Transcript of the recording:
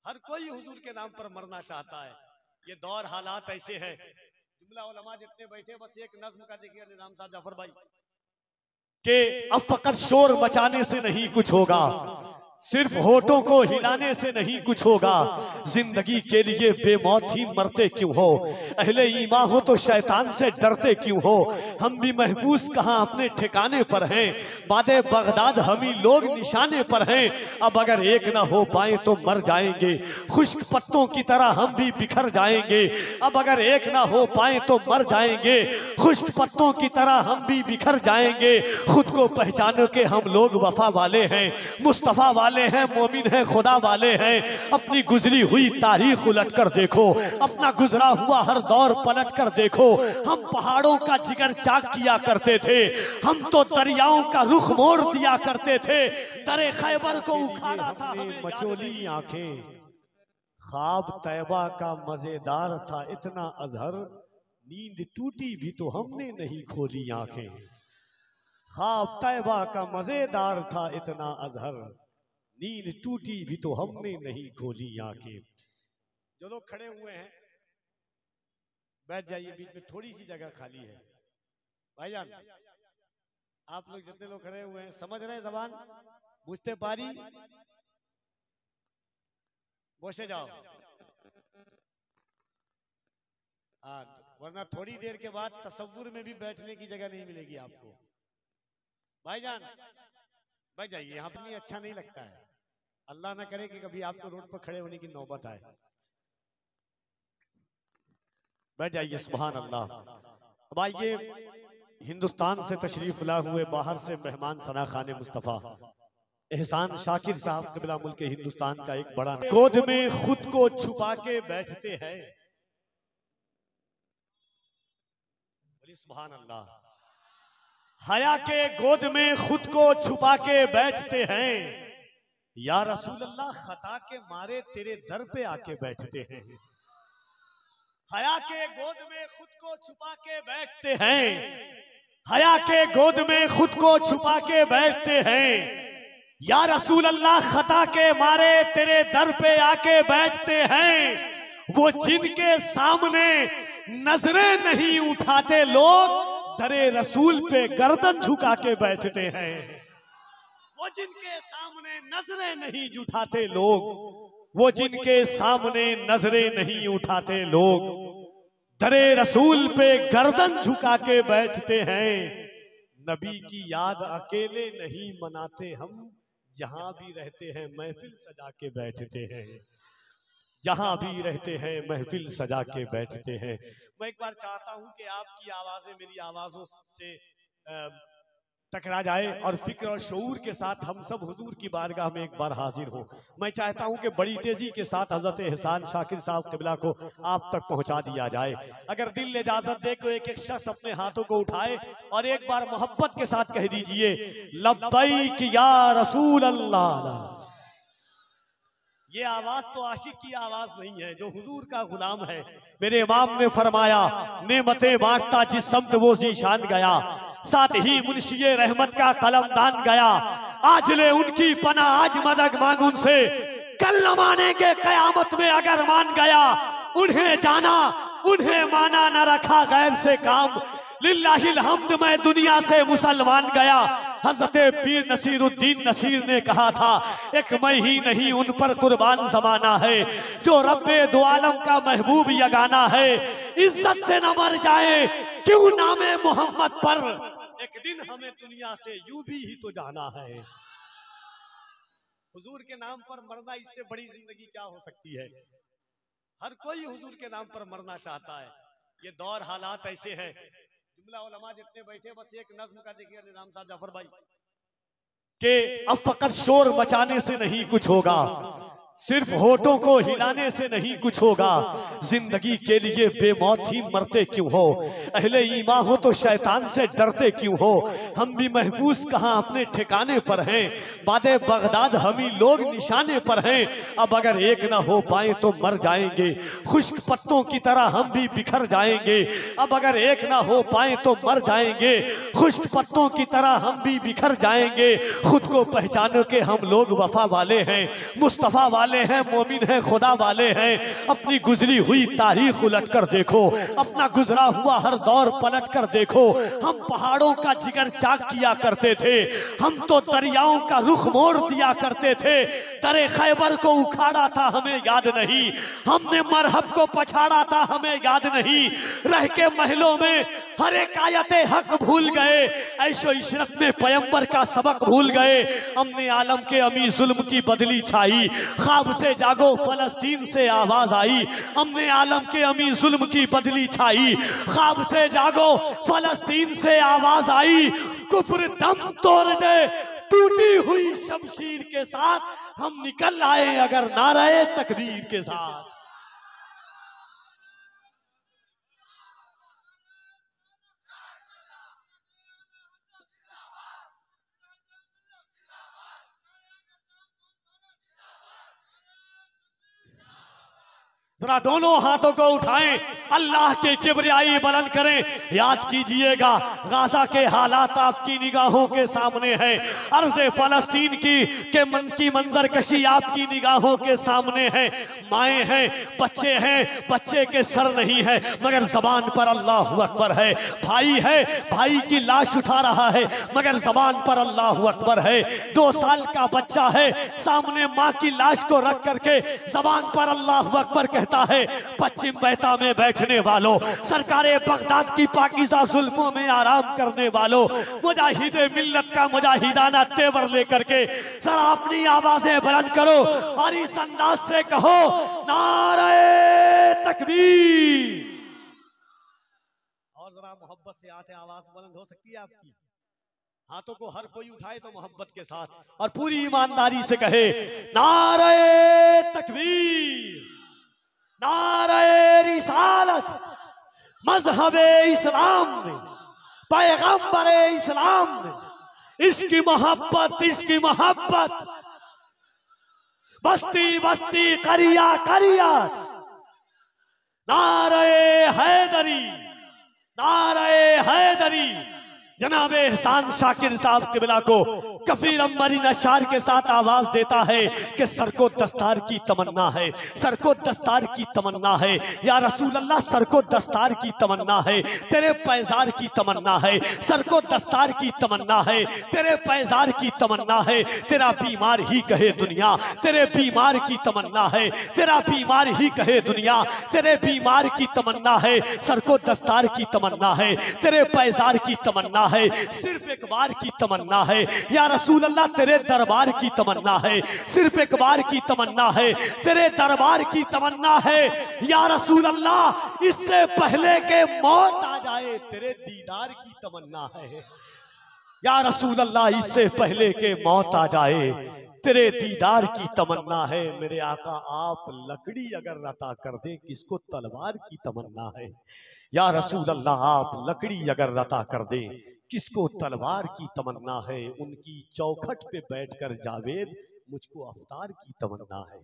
हर कोई हुजूर के नाम पर मरना चाहता है। ये दौर हालात ऐसे हैं। जुमला उलमा जितने बैठे, बस एक नज्म का देखिए निजाम साहब जाफर भाई, कि अब फकत शोर मचाने से नहीं कुछ होगा, सिर्फ होठों को हिलाने से नहीं कुछ होगा, जिंदगी के लिए बेमौत ही मरते क्यों हो, अहले ईमान हो तो शैतान से डरते क्यों हो, हम भी महफूज कहाँ अपने ठिकाने पर हैं, बादे बगदाद हम ही लोग निशाने पर हैं, अब अगर एक ना हो पाए तो मर जाएंगे, खुश्क पत्तों की तरह हम भी बिखर जाएंगे, अब अगर एक ना हो पाए तो मर जाएंगे, खुश्क पत्तों की तरह हम भी बिखर जाएंगे, खुद को पहचानो के हम लोग वफा वाले हैं, मुस्तफा वाले हैं, मोमिन हैं, खुदा वाले हैं, अपनी गुजरी हुई तारीख उलट कर देखो, अपना गुजरा हुआ हर दौर पलट कर देखो, हम पहाड़ों का जिगर चाक किया करते थे, हम तो दरियाओं का रुख मोड़ दिया करते थे, दरे खैबर को उखाड़ा था हमें मचोली आंखें, ख्वाब तैबा का मजेदार था इतना अजहर, नींद टूटी भी तो हमने नहीं खोली आंखें, ख्वाब तैबा का मजेदार था इतना अजहर, नींद टूटी भी तो हमने नहीं खोली आंखें। जो लोग खड़े हुए हैं बैठ जाइए, बीच में थोड़ी सी जगह खाली है। भाईजान आप लोग जितने लोग खड़े हुए हैं समझ रहे जबान, बुझते पारी, बोसे जाओ, वरना थोड़ी देर के बाद तसव्वुर में भी बैठने की जगह नहीं मिलेगी आपको। भाईजान बैठ जाइए, यहाँ पर नहीं अच्छा नहीं लगता है, अल्लाह ना करे कि कभी आपको रोड पर खड़े होने की नौबत आए। बैठ जाइए, सुभान अल्लाह। अब आइए, हिंदुस्तान से तशरीफ ला हुए बाहर से मेहमान सना खाने मुस्तफा एहसान शाकिर साहब क़िबला मुल्क हिंदुस्तान का एक बड़ा, गोद में खुद को छुपा के बैठते हैं, बोलिए सुभान अल्लाह। हया के गोद में खुद को छुपा के बैठते हैं, या रसूल अल्लाह खता के मारे तेरे दर पे आके बैठते हैं, हया के गोद में खुद को छुपा के बैठते हैं, हया के गोद में खुद को छुपा के बैठते हैं, या रसूल अल्लाह खता के मारे तेरे दर पे आके बैठते हैं, वो जिनके सामने नजरें नहीं उठाते लोग दरे रसूल पे गर्दन झुका के बैठते हैं, वो जिनके सामने नजरें नहीं उठाते लोग, वो जिनके सामने नजरें नहीं उठाते लोग दरे रसूल पे गर्दन झुका के बैठते हैं, नबी की याद अकेले नहीं मनाते हम, जहां भी रहते हैं महफिल सजा के बैठते हैं, जहां भी रहते हैं महफिल सजा के बैठते हैं। मैं एक बार चाहता हूं कि आपकी आवाजें मेरी आवाजों से टकरा जाए और फिक्र और शऊर के साथ हम सब हुजूर की बारगाह में एक बार हाजिर हो। मैं चाहता हूं कि बड़ी तेजी के साथ हजरत एहसान शाकिर साहब क़िबला को आप तक पहुंचा दिया जाए। अगर दिल इजाजत दे तो एक एक शख्स अपने हाथों को उठाए और एक बार मोहब्बत के साथ कह दीजिए, लब्बैक या रसूल अल्लाह। ये आवाज तो आशिक की आवाज नहीं है, जो हुजूर का गुलाम है। मेरे इमाम ने फरमाया, नेमतें बांटता जिस समत वो जीशान गया, साथ ही मुंशिए रहमत का कलमदान गया, आज ले उनकी पना आज मदद मांग उनसे, कल न मानेंगे कयामत में अगर मान गया, उन्हें जाना उन्हें माना न रखा गैर से काम, लिल्लाहिल हम्द मैं दुनिया से मुसलमान गया। हजरत पीर नसीरुद्दीन नसीर ने कहा था, एक मैं ही नहीं उन पर कुर्बान जमाना है, जो रब्बे दो आलम का महबूब यगाना है, इज्जत से न मर जाए क्यों नामे मोहम्मद पर, एक दिन हमें दुनिया से यूं भी तो जाना है। हुजूर के नाम पर मरना, इससे बड़ी जिंदगी क्या हो सकती है। हर कोई हुजूर के नाम पर मरना चाहता है। ये दौर हालात ऐसे हैं। जुमला उलमा जितने बैठे, बस एक नज्म का देखिए निजाम साहब जाफर भाई, कि अब फकत शोर मचाने से नहीं कुछ होगा, सिर्फ होठों को हिलाने से नहीं कुछ होगा, जिंदगी के लिए बेमौत ही मरते क्यों हो, अहले ईमान हो तो शैतान से डरते क्यों हो, हम भी महफूज कहाँ अपने ठिकाने पर हैं, बादे बगदाद हम ही लोग निशाने पर हैं, अब अगर एक ना हो पाए तो मर जाएंगे, खुश्क पत्तों की तरह हम भी बिखर जाएंगे, अब अगर एक ना हो पाए तो मर जाएंगे, खुश्क पत्तों की तरह हम भी बिखर जाएंगे, खुद को पहचानो के हम लोग वफा वाले हैं, मुस्तफा वाले हैं, मोमिन हैं, खुदा वाले हैं। अपनी गुजरी हुई तारीख उलट कर देखो, अपना गुजरा हुआ हर दौर पलट कर देखो। हम पहाड़ों का जिगर चाक किया करते थे, हम तो दरियाओं का रुख मोड़ दिया करते थे। दरे खैबर को उखाड़ा था हमें याद नहीं, हमने मरहब को पछाड़ा था हमें याद नहीं। रह के महलों में हर एक आयते हक भूल गए, ऐशो इशरत में पैगंबर का सबक भूल गए। हमने आलम के अमी जुल्म की बदली छाई, ख्वाब से जागो फलस्तीन से आवाज आई। हमने आलम के अमी जुल्म की बदली छाई, ख्वाब से जागो फलस्तीन से आवाज आई। कुफ्र दम तोड़ दे टूटी हुई शमशीर के साथ, हम निकल आए अगर नारे तकबीर के साथ। जरा दोनों हाथों को उठाएं, अल्लाह के किबरियाई बुलंद करें। याद कीजिएगा गाजा के हालात आपकी निगाहों के सामने है, अर्ज़े फलस्तीन की मंजर कशी आपकी निगाहों के सामने है। माएँ हैं, बच्चे के सर नहीं है मगर जबान पर अल्लाह अकबर है। भाई है, भाई की लाश उठा रहा है मगर जबान पर अल्लाह अकबर है। 2 साल का बच्चा है, सामने माँ की लाश को रख करके जबान पर अल्लाह अकबर कहता है। पश्चिम बहता में बैठने वालों, सरकारे बगदाद की पाकीज़ा जुल्फों में आराम करने वालों, मुजाहिदे मिल्लत का मुजाहिदाना तेवर लेकर के जरा अपनी आवाजें बुलंद करो और इस अंदाज से कहो नारे तकबीर। और जरा मोहब्बत से आते आवाज बुलंद हो सकती है आपकी। हाथों को हर कोई उठाए तो मोहब्बत के साथ और पूरी ईमानदारी से कहे नारे तकबीर, नारे रिसालत, मजहबे इस्लाम में, पैगंबरे इस्लाम में, इसकी मोहब्बत, बस्ती बस्ती करिया करिया, नारे हैदरी, नारे हैदरी। जनाबे एहसान शाकिर साहब किबला को कफील अम्बरी नशार के साथ आवाज देता है कि सर को दस्तार की तमन्ना है, सर को दस्तार की तमन्ना है। या रसूल अल्लाह, सर को दस्तार की तमन्ना है, तेरे पैजार की तमन्ना है। सर को दस्तार की तमन्ना है, तेरे पैजार की तमन्ना है। तेरा बीमार ही कहे दुनिया, तेरे बीमार की तमन्ना है। तेरा बीमार ही कहे दुनिया, तेरे बीमार की तमन्ना है। सर को दस्तार की तमन्ना है, तेरे पैजार की तमन्ना है, सिर्फ एक बार की तमन्ना है। या रसूल अल्लाह, तेरे दरबार की तमन्ना है, सिर्फ एक बार की तमन्ना है, तेरे दरबार की तमन्ना है। या रसूल अल्लाह, इससे पहले के मौत आ जाए तेरे दीदार की तमन्ना है। या रसूल अल्लाह, इससे पहले के मौत आ जाए तेरे दीदार की तमन्ना है। मेरे आका, आप लकड़ी अगर रता कर दे किसको तलवार की तमन्ना है। या रसूल अल्लाह, आप लकड़ी अगर रता कर दे किसको तलवार की तमन्ना है। उनकी चौखट पे बैठकर जावेद, मुझको अफ्तार की तमन्ना है।